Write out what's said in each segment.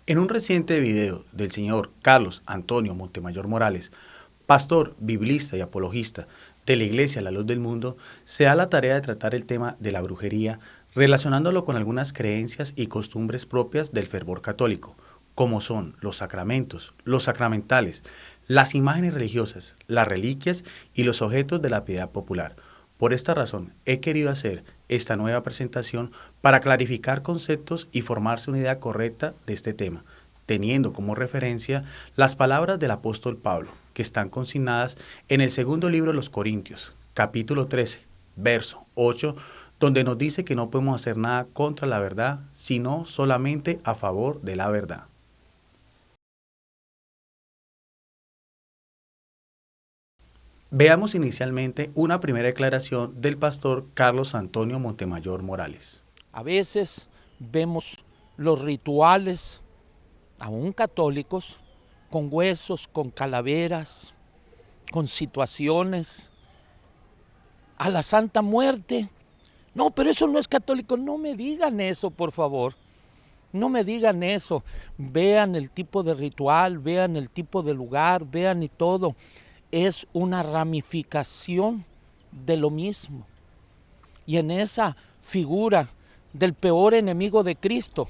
En un reciente video del señor Carlos Antonio Montemayor Morales, pastor, biblista y apologista de la Iglesia La Luz del Mundo, se da la tarea de tratar el tema de la brujería relacionándolo con algunas creencias y costumbres propias del fervor católico, como son los sacramentos, los sacramentales, las imágenes religiosas, las reliquias y los objetos de la piedad popular. Por esta razón, he querido hacer esta nueva presentación para clarificar conceptos y formarse una idea correcta de este tema, teniendo como referencia las palabras del apóstol Pablo, que están consignadas en el segundo libro de los Corintios, capítulo 13, verso 8, donde nos dice que no podemos hacer nada contra la verdad, sino solamente a favor de la verdad. Veamos inicialmente una primera declaración del pastor Carlos Antonio Montemayor Morales. A veces vemos los rituales, aún católicos, con huesos, con calaveras, con situaciones, a la Santa Muerte. No, pero eso no es católico. No me digan eso, por favor. No me digan eso. Vean el tipo de ritual, vean el tipo de lugar, vean y todo. Es una ramificación de lo mismo. Y en esa figura del peor enemigo de Cristo,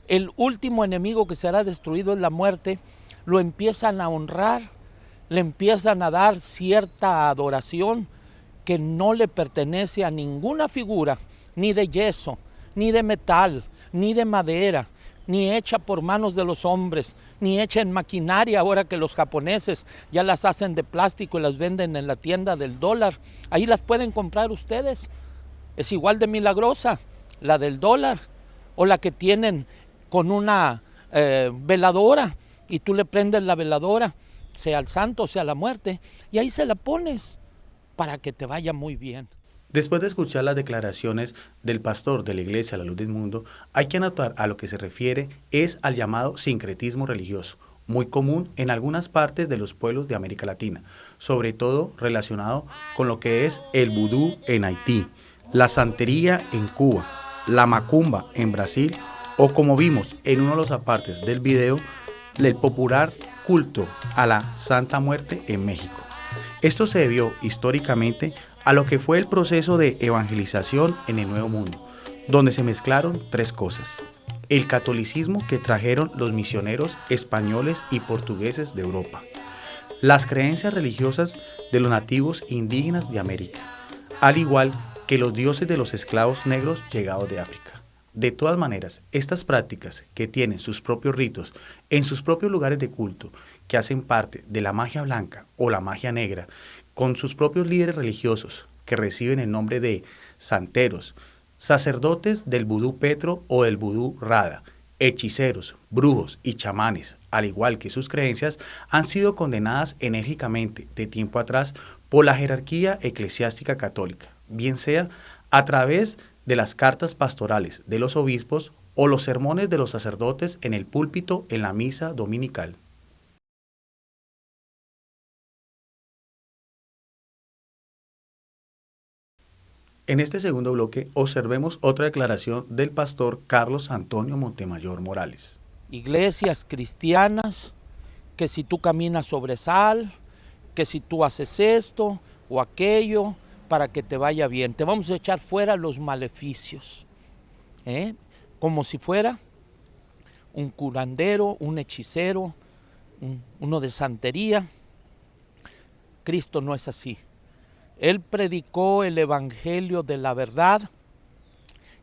el último enemigo que será destruido es la muerte, lo empiezan a honrar, le empiezan a dar cierta adoración que no le pertenece a ninguna figura, ni de yeso, ni de metal, ni de madera, ni hecha por manos de los hombres, ni hecha en maquinaria ahora que los japoneses ya las hacen de plástico y las venden en la tienda del dólar. Ahí las pueden comprar ustedes. Es igual de milagrosa la del dólar o la que tienen con una veladora y tú le prendes la veladora, sea el santo, sea la muerte, y ahí se la pones para que te vaya muy bien. Después de escuchar las declaraciones del pastor de la Iglesia La Luz del Mundo, hay que anotar a lo que se refiere es al llamado sincretismo religioso, muy común en algunas partes de los pueblos de América Latina, sobre todo relacionado con lo que es el vudú en Haití, la santería en Cuba, la macumba en Brasil o, como vimos en uno de los apartes del video, el popular culto a la Santa Muerte en México. Esto se debió históricamente a lo que fue el proceso de evangelización en el Nuevo Mundo, donde se mezclaron tres cosas: el catolicismo que trajeron los misioneros españoles y portugueses de Europa, las creencias religiosas de los nativos indígenas de América, al igual que los dioses de los esclavos negros llegados de África. De todas maneras, estas prácticas, que tienen sus propios ritos en sus propios lugares de culto, que hacen parte de la magia blanca o la magia negra, con sus propios líderes religiosos, que reciben el nombre de santeros, sacerdotes del vudú Petro o del vudú Rada, hechiceros, brujos y chamanes, al igual que sus creencias, han sido condenadas enérgicamente de tiempo atrás por la jerarquía eclesiástica católica, bien sea a través de las cartas pastorales de los obispos o los sermones de los sacerdotes en el púlpito en la misa dominical. En este segundo bloque observemos otra declaración del pastor Carlos Antonio Montemayor Morales. Iglesias cristianas, que si tú caminas sobre sal, que si tú haces esto o aquello para que te vaya bien, te vamos a echar fuera los maleficios, como si fuera un curandero, un hechicero, uno de santería. Cristo no es así. Él predicó el evangelio de la verdad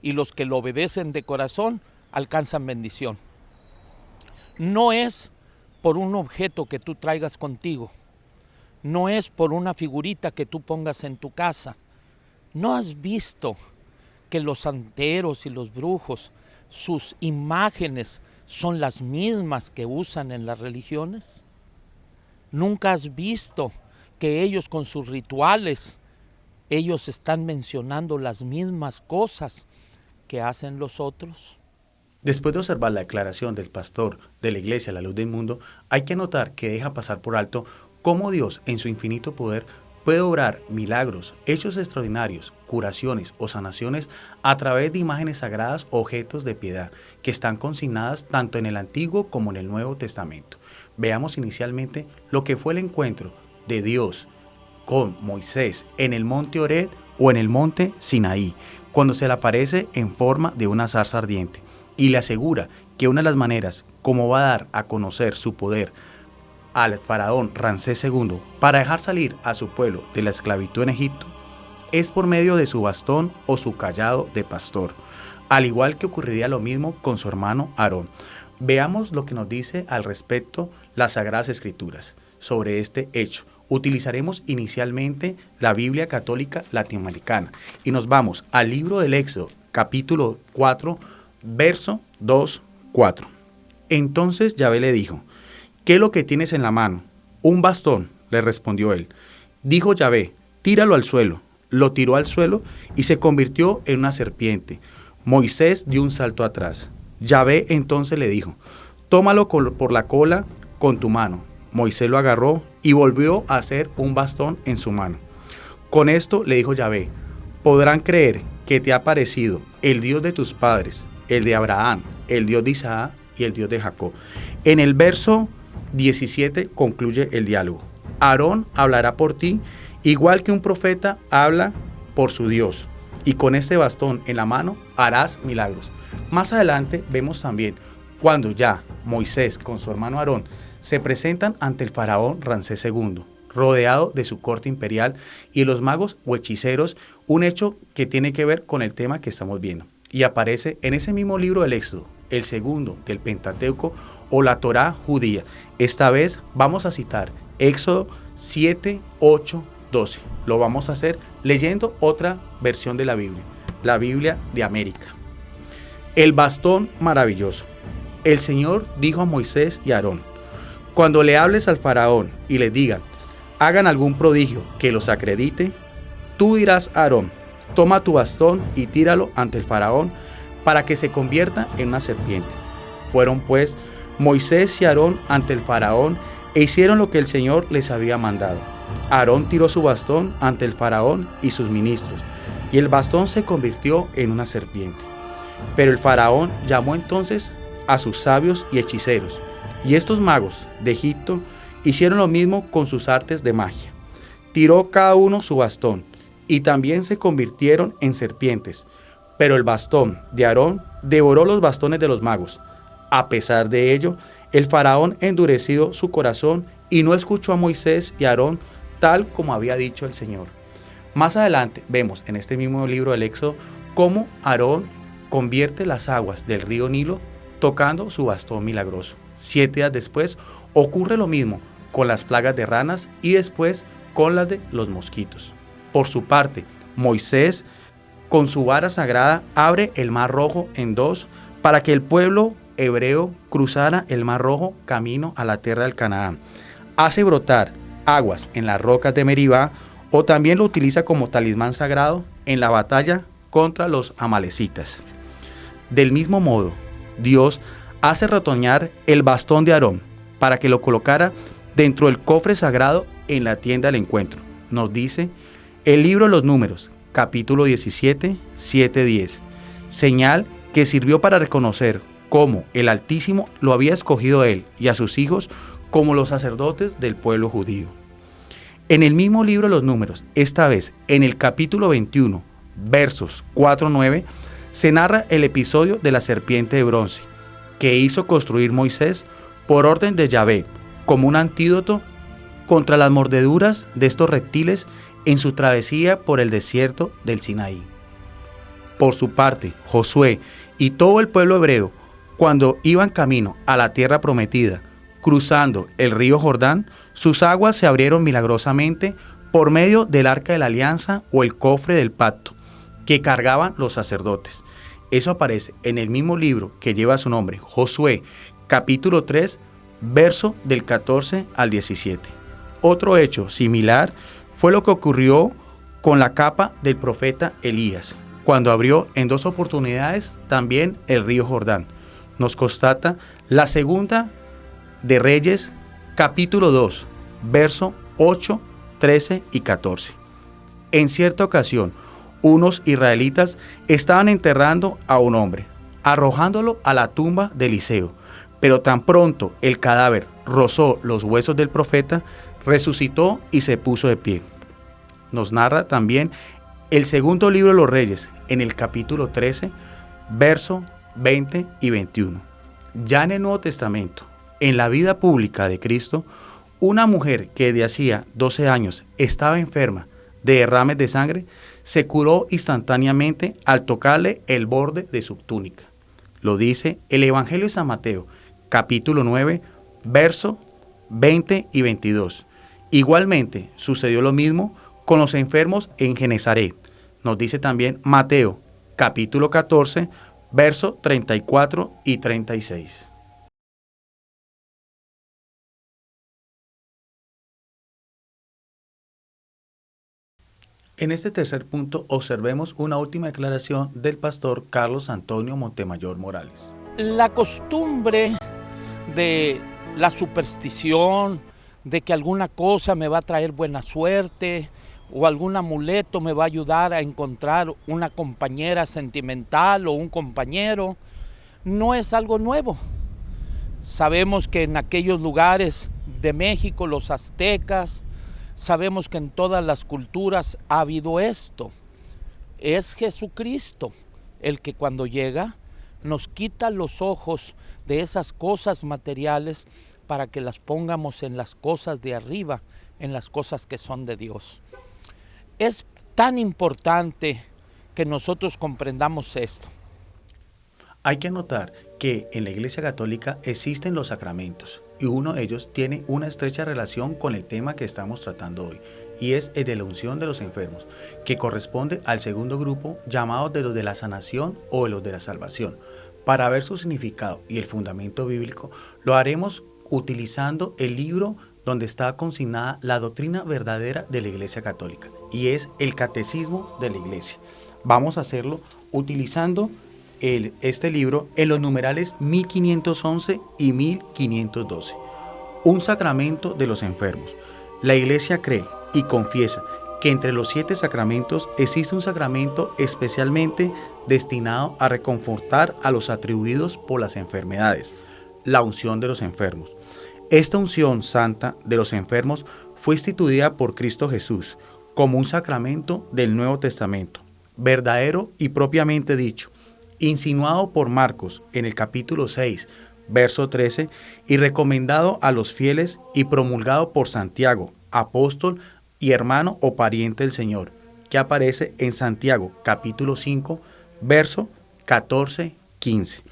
y los que lo obedecen de corazón alcanzan bendición. No es por un objeto que tú traigas contigo, no es por una figurita que tú pongas en tu casa. ¿No has visto que los santeros y los brujos, sus imágenes son las mismas que usan en las religiones? ¿Nunca has visto que ellos con sus rituales, ellos están mencionando las mismas cosas que hacen los otros? Después de observar la declaración del pastor de la Iglesia La Luz del Mundo, hay que notar que deja pasar por alto cómo Dios, en su infinito poder, puede obrar milagros, hechos extraordinarios, curaciones o sanaciones a través de imágenes sagradas o objetos de piedad que están consignadas tanto en el Antiguo como en el Nuevo Testamento. Veamos inicialmente lo que fue el encuentro de Dios con Moisés en el monte Horeb o en el monte Sinaí, cuando se le aparece en forma de una zarza ardiente y le asegura que una de las maneras como va a dar a conocer su poder al faraón Ramsés II para dejar salir a su pueblo de la esclavitud en Egipto es por medio de su bastón o su cayado de pastor, al igual que ocurriría lo mismo con su hermano Aarón. Veamos lo que nos dice al respecto las Sagradas Escrituras sobre este hecho. Utilizaremos inicialmente la Biblia Católica Latinoamericana y nos vamos al libro del Éxodo, capítulo 4, verso 2-4. Entonces Yahvé le dijo: ¿qué es lo que tienes en la mano? Un bastón, le respondió él. Dijo Yahvé: tíralo al suelo. Lo tiró al suelo y se convirtió en una serpiente. Moisés dio un salto atrás. Yahvé entonces le dijo: tómalo por la cola con tu mano. Moisés lo agarró y volvió a hacer un bastón en su mano. Con esto le dijo Yahvé: podrán creer que te ha aparecido el Dios de tus padres, el de Abraham, el Dios de Isaac y el Dios de Jacob. En el verso 17 concluye el diálogo. Aarón hablará por ti, igual que un profeta habla por su Dios, y con este bastón en la mano harás milagros. Más adelante vemos también cuando ya Moisés con su hermano Aarón se presentan ante el faraón Ramsés II, rodeado de su corte imperial y los magos o hechiceros, un hecho que tiene que ver con el tema que estamos viendo. Y aparece en ese mismo libro del Éxodo, el segundo del Pentateuco o la Torá judía. Esta vez vamos a citar Éxodo 7, 8, 12. Lo vamos a hacer leyendo otra versión de la Biblia de América. El bastón maravilloso. El Señor dijo a Moisés y a Aarón: cuando le hables al faraón y le digan: hagan algún prodigio que los acredite, tú dirás a Aarón: toma tu bastón y tíralo ante el faraón para que se convierta en una serpiente. Fueron pues Moisés y Aarón ante el faraón e hicieron lo que el Señor les había mandado. Aarón tiró su bastón ante el faraón y sus ministros, y el bastón se convirtió en una serpiente. Pero el faraón llamó entonces a sus sabios y hechiceros, y estos magos de Egipto hicieron lo mismo con sus artes de magia. Tiró cada uno su bastón, y también se convirtieron en serpientes. Pero el bastón de Aarón devoró los bastones de los magos. A pesar de ello, el faraón endureció su corazón y no escuchó a Moisés y a Aarón tal como había dicho el Señor. Más adelante vemos en este mismo libro del Éxodo cómo Aarón convierte las aguas del río Nilo tocando su bastón milagroso. 7 días después ocurre lo mismo con las plagas de ranas y después con las de los mosquitos. Por su parte, Moisés con su vara sagrada abre el mar Rojo en dos para que el pueblo hebreo cruzara el mar Rojo camino a la tierra del Canaán. Hace brotar aguas en las rocas de Meribá, o también lo utiliza como talismán sagrado en la batalla contra los amalecitas. Del mismo modo, Dios hace retoñar el bastón de Aarón para que lo colocara dentro del cofre sagrado en la tienda del encuentro. Nos dice el libro de los Números, capítulo 17, 7-10, señal que sirvió para reconocer cómo el Altísimo lo había escogido a él y a sus hijos como los sacerdotes del pueblo judío. En el mismo libro de los Números, esta vez en el capítulo 21, versos 4-9, se narra el episodio de la serpiente de bronce que hizo construir Moisés por orden de Yahvé como un antídoto contra las mordeduras de estos reptiles en su travesía por el desierto del Sinaí. Por su parte, Josué y todo el pueblo hebreo, cuando iban camino a la tierra prometida, cruzando el río Jordán, sus aguas se abrieron milagrosamente por medio del arca de la alianza o el cofre del pacto que cargaban los sacerdotes. Eso aparece en el mismo libro que lleva su nombre, Josué, capítulo 3, verso del 14 al 17. Otro hecho similar fue lo que ocurrió con la capa del profeta Elías, cuando abrió en 2 oportunidades también el río Jordán. Nos constata la segunda de Reyes, capítulo 2, verso 8, 13 y 14. En cierta ocasión, unos israelitas estaban enterrando a un hombre, arrojándolo a la tumba de Eliseo, pero tan pronto el cadáver rozó los huesos del profeta, resucitó y se puso de pie. Nos narra también el segundo libro de los Reyes, en el capítulo 13, verso 20 y 21. Ya en el Nuevo Testamento, en la vida pública de Cristo, una mujer que de hacía 12 años estaba enferma de derrames de sangre, se curó instantáneamente al tocarle el borde de su túnica. Lo dice el Evangelio de San Mateo, capítulo 9, verso 20 y 22. Igualmente sucedió lo mismo con los enfermos en Genezaret. Nos dice también Mateo, capítulo 14, verso 34 y 36. En este tercer punto observemos una última declaración del pastor Carlos Antonio Montemayor Morales. La costumbre de la superstición, de que alguna cosa me va a traer buena suerte o algún amuleto me va a ayudar a encontrar una compañera sentimental o un compañero, no es algo nuevo. Sabemos que en aquellos lugares de México, los aztecas, sabemos que en todas las culturas ha habido esto. Es Jesucristo el que cuando llega nos quita los ojos de esas cosas materiales para que las pongamos en las cosas de arriba, en las cosas que son de Dios. Es tan importante que nosotros comprendamos esto. Hay que notar que en la Iglesia Católica existen los sacramentos y uno de ellos tiene una estrecha relación con el tema que estamos tratando hoy, y es el de la unción de los enfermos, que corresponde al segundo grupo llamado de los de la sanación o de los de la salvación. Para ver su significado y el fundamento bíblico, lo haremos utilizando el libro donde está consignada la doctrina verdadera de la Iglesia Católica, y es el Catecismo de la Iglesia. Vamos a hacerlo utilizando este libro en los numerales 1511 y 1512. Un sacramento de los enfermos. La Iglesia cree y confiesa que entre los 7 sacramentos existe un sacramento especialmente destinado a reconfortar a los atribuidos por las enfermedades, la unción de los enfermos. Esta unción santa de los enfermos fue instituida por Cristo Jesús como un sacramento del Nuevo Testamento, verdadero y propiamente dicho, insinuado por Marcos en el capítulo 6, verso 13, y recomendado a los fieles y promulgado por Santiago, apóstol y hermano o pariente del Señor, que aparece en Santiago, capítulo 5, verso 14-15.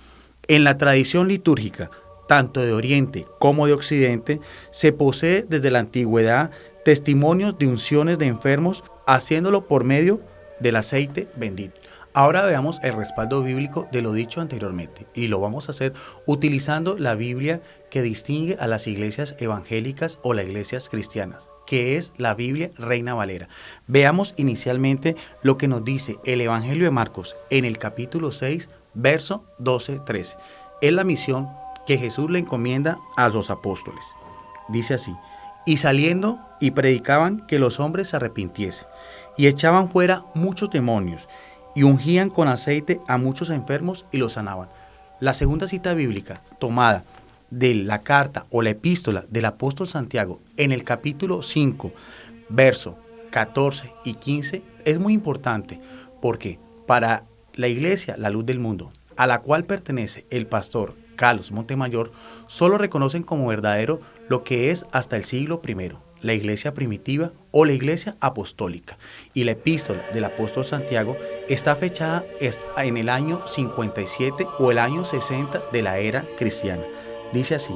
En la tradición litúrgica, tanto de Oriente como de Occidente, se posee desde la antigüedad testimonios de unciones de enfermos, haciéndolo por medio del aceite bendito. Ahora veamos el respaldo bíblico de lo dicho anteriormente, y lo vamos a hacer utilizando la Biblia que distingue a las iglesias evangélicas o las iglesias cristianas, que es la Biblia Reina Valera. Veamos inicialmente lo que nos dice el Evangelio de Marcos en el capítulo 6, verso 12-13. Es la misión que Jesús le encomienda a los apóstoles. Dice así: y saliendo y predicaban que los hombres se arrepintiesen, y echaban fuera muchos demonios, y ungían con aceite a muchos enfermos y los sanaban. La segunda cita bíblica tomada de la carta o la epístola del apóstol Santiago en el capítulo 5, verso 14 y 15 es muy importante, porque para la iglesia La Luz del Mundo, a la cual pertenece el pastor Carlos Montemayor, solo reconocen como verdadero lo que es hasta el siglo I, la iglesia primitiva o la iglesia apostólica, y la epístola del apóstol Santiago está fechada en el año 57 o el año 60 de la era cristiana. Dice así: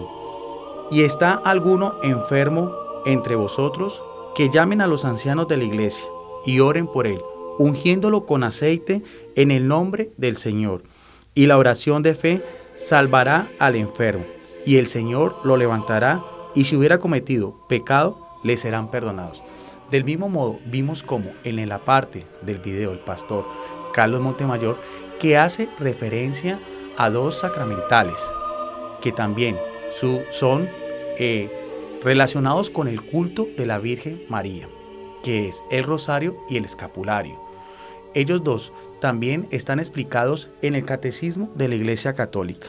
y está alguno enfermo entre vosotros, que llamen a los ancianos de la iglesia y oren por él, ungiéndolo con aceite en el nombre del Señor, y la oración de fe salvará al enfermo, y el Señor lo levantará, y si hubiera cometido pecado, le serán perdonados. Del mismo modo, vimos como en la parte del video el pastor Carlos Montemayor, que hace referencia a 2 sacramentales, que también son relacionados con el culto de la Virgen María. que es el rosario y el escapulario. Ellos dos también están explicados en el Catecismo de la Iglesia Católica.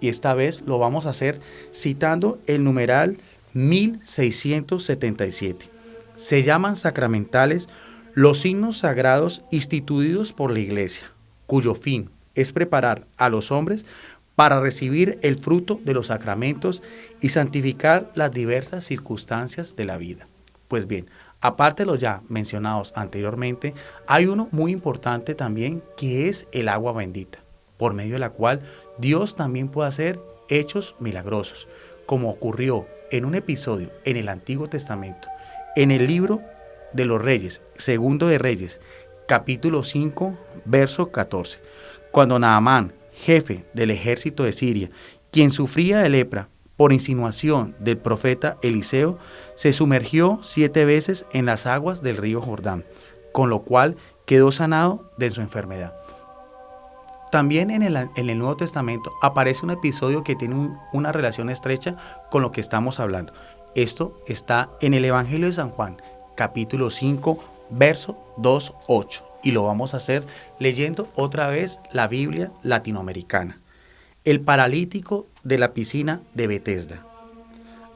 Y esta vez lo vamos a hacer citando el numeral 1677. Se llaman sacramentales los signos sagrados instituidos por la Iglesia, cuyo fin es preparar a los hombres para recibir el fruto de los sacramentos y santificar las diversas circunstancias de la vida. Pues bien, aparte de los ya mencionados anteriormente, hay uno muy importante también, que es el agua bendita, por medio de la cual Dios también puede hacer hechos milagrosos, como ocurrió en un episodio en el Antiguo Testamento, en el libro de los Reyes, Segundo de Reyes, capítulo 5, verso 14, cuando Naamán, jefe del ejército de Siria, quien sufría de lepra por insinuación del profeta Eliseo, se sumergió 7 veces en las aguas del río Jordán, con lo cual quedó sanado de su enfermedad. También en el Nuevo Testamento aparece un episodio que tiene una relación estrecha con lo que estamos hablando. Esto está en el Evangelio de San Juan, capítulo 5, verso 2-8, y lo vamos a hacer leyendo otra vez la Biblia latinoamericana. El paralítico de la piscina de Betesda.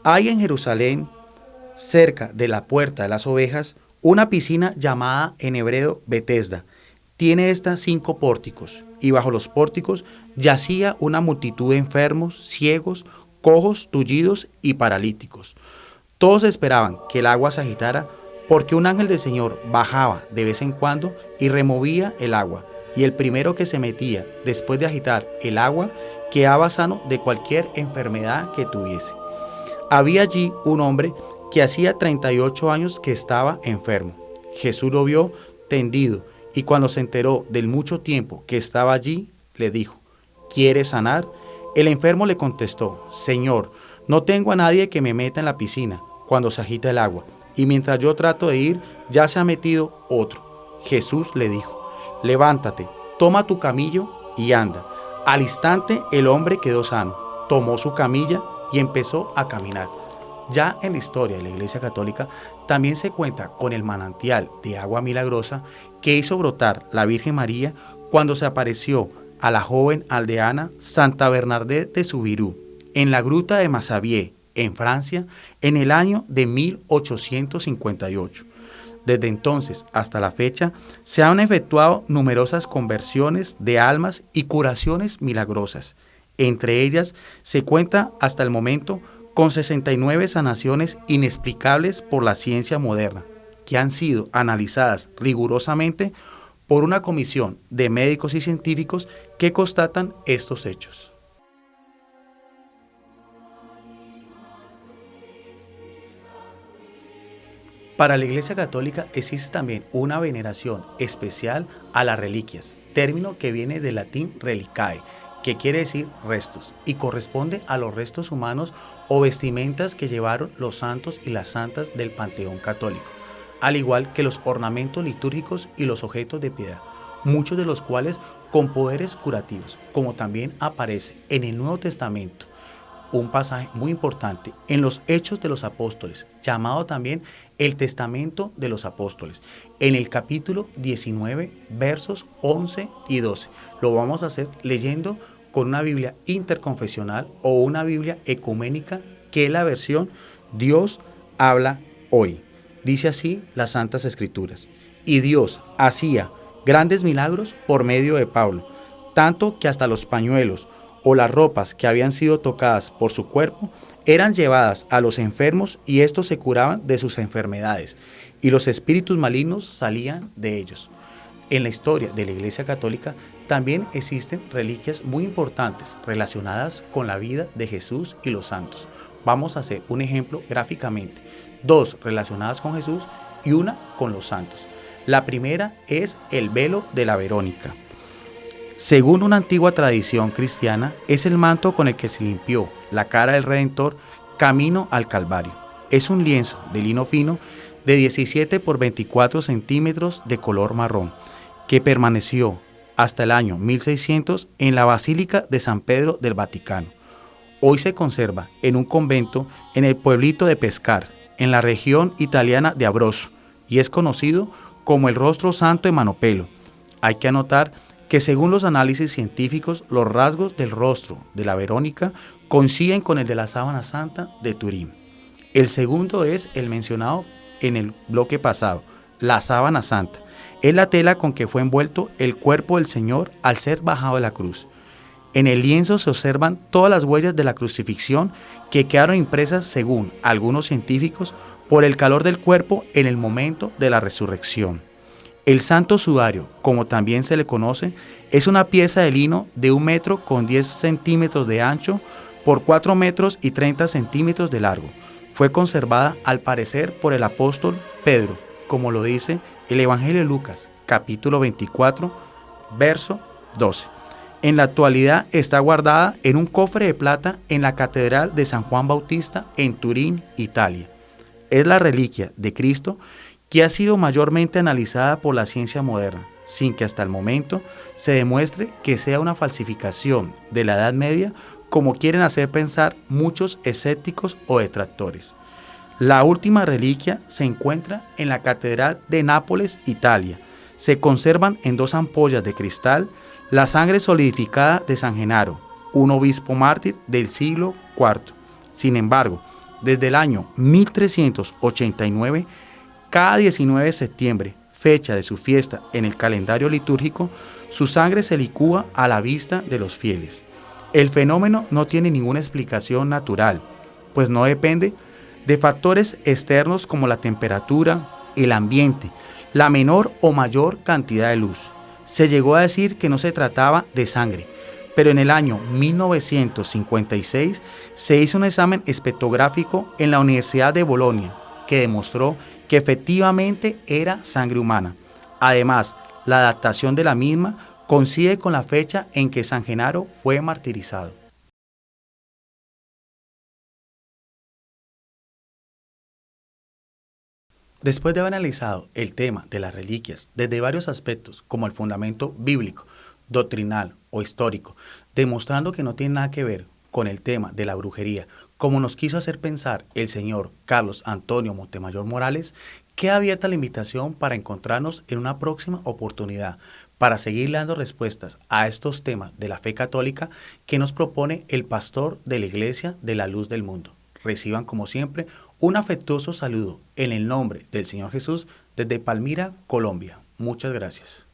Hay en Jerusalén, cerca de la puerta de las ovejas, una piscina llamada en hebreo Betesda. Tiene esta 5 pórticos, y bajo los pórticos yacía una multitud de enfermos, ciegos, cojos, tullidos y paralíticos. Todos esperaban que el agua se agitara, porque un ángel del Señor bajaba de vez en cuando y removía el agua, y el primero que se metía después de agitar el agua quedaba sano de cualquier enfermedad que tuviese. Había allí un hombre que hacía 38 años que estaba enfermo. Jesús lo vio tendido, y cuando se enteró del mucho tiempo que estaba allí, le dijo: ¿quieres sanar? El enfermo le contestó: Señor, no tengo a nadie que me meta en la piscina cuando se agita el agua, y mientras yo trato de ir, ya se ha metido otro. Jesús le dijo: levántate, toma tu camillo y anda. Al instante el hombre quedó sano, tomó su camilla y empezó a caminar. Ya en la historia de la Iglesia Católica también se cuenta con el manantial de agua milagrosa que hizo brotar la Virgen María cuando se apareció a la joven aldeana Santa Bernadette de Soubirous en la gruta de Massabielle, en Francia, en el año de 1858. Desde entonces hasta la fecha se han efectuado numerosas conversiones de almas y curaciones milagrosas. Entre ellas se cuenta hasta el momento con 69 sanaciones inexplicables por la ciencia moderna, que han sido analizadas rigurosamente por una comisión de médicos y científicos que constatan estos hechos. Para la Iglesia Católica existe también una veneración especial a las reliquias, término que viene del latín relicae, que quiere decir restos, y corresponde a los restos humanos o vestimentas que llevaron los santos y las santas del panteón católico, al igual que los ornamentos litúrgicos y los objetos de piedad, muchos de los cuales con poderes curativos, como también aparece en el Nuevo Testamento, un pasaje muy importante en los Hechos de los Apóstoles, llamado también el Testamento de los Apóstoles, en el capítulo 19, versos 11 y 12. Lo vamos a hacer leyendo con una Biblia interconfesional o una Biblia ecuménica, que es la versión Dios habla hoy. Dice así las Santas Escrituras: y Dios hacía grandes milagros por medio de Pablo, tanto que hasta los pañuelos o las ropas que habían sido tocadas por su cuerpo eran llevadas a los enfermos y estos se curaban de sus enfermedades, y los espíritus malignos salían de ellos. En la historia de la Iglesia Católica también existen reliquias muy importantes relacionadas con la vida de Jesús y los santos. Vamos a hacer un ejemplo gráficamente, 2 relacionadas con Jesús y una con los santos. La primera es el velo de la Verónica. Según una antigua tradición cristiana, es el manto con el que se limpió la cara del Redentor camino al Calvario. Es un lienzo de lino fino de 17 por 24 centímetros de color marrón, que permaneció hasta el año 1600 en la Basílica de San Pedro del Vaticano. Hoy se conserva en un convento en el pueblito de Pescar, en la región italiana de Abruzzo, y es conocido como el rostro santo de Manopelo. Hay que anotar que según los análisis científicos, los rasgos del rostro de la Verónica coinciden con el de la sábana santa de Turín. El segundo es el mencionado en el bloque pasado, la sábana santa. Es la tela con que fue envuelto el cuerpo del Señor al ser bajado de la cruz. En el lienzo se observan todas las huellas de la crucifixión que quedaron impresas, según algunos científicos, por el calor del cuerpo en el momento de la resurrección. El santo sudario, como también se le conoce, es una pieza de lino de 1 metro con 10 centímetros de ancho por 4 metros y 30 centímetros de largo. Fue conservada al parecer por el apóstol Pedro, como lo dice el Evangelio de Lucas, capítulo 24, verso 12. En la actualidad está guardada en un cofre de plata en la Catedral de San Juan Bautista en Turín, Italia. Es la reliquia de Cristo que ha sido mayormente analizada por la ciencia moderna, sin que hasta el momento se demuestre que sea una falsificación de la Edad Media, como quieren hacer pensar muchos escépticos o detractores. La última reliquia se encuentra en la Catedral de Nápoles, Italia. Se conservan en 2 ampollas de cristal la sangre solidificada de San Genaro, un obispo mártir del siglo IV. Sin embargo, desde el año 1389, cada 19 de septiembre, fecha de su fiesta en el calendario litúrgico, su sangre se licúa a la vista de los fieles. El fenómeno no tiene ninguna explicación natural, pues no depende de factores externos como la temperatura, el ambiente, la menor o mayor cantidad de luz. Se llegó a decir que no se trataba de sangre, pero en el año 1956 se hizo un examen espectrográfico en la Universidad de Bolonia que demostró que efectivamente era sangre humana. Además, la datación de la misma coincide con la fecha en que San Genaro fue martirizado. Después de haber analizado el tema de las reliquias desde varios aspectos, como el fundamento bíblico, doctrinal o histórico, demostrando que no tiene nada que ver con el tema de la brujería, como nos quiso hacer pensar el señor Carlos Antonio Montemayor Morales, queda abierta la invitación para encontrarnos en una próxima oportunidad para seguir dando respuestas a estos temas de la fe católica que nos propone el pastor de la Iglesia de la Luz del Mundo. Reciban como siempre un afectuoso saludo en el nombre del Señor Jesús desde Palmira, Colombia. Muchas gracias.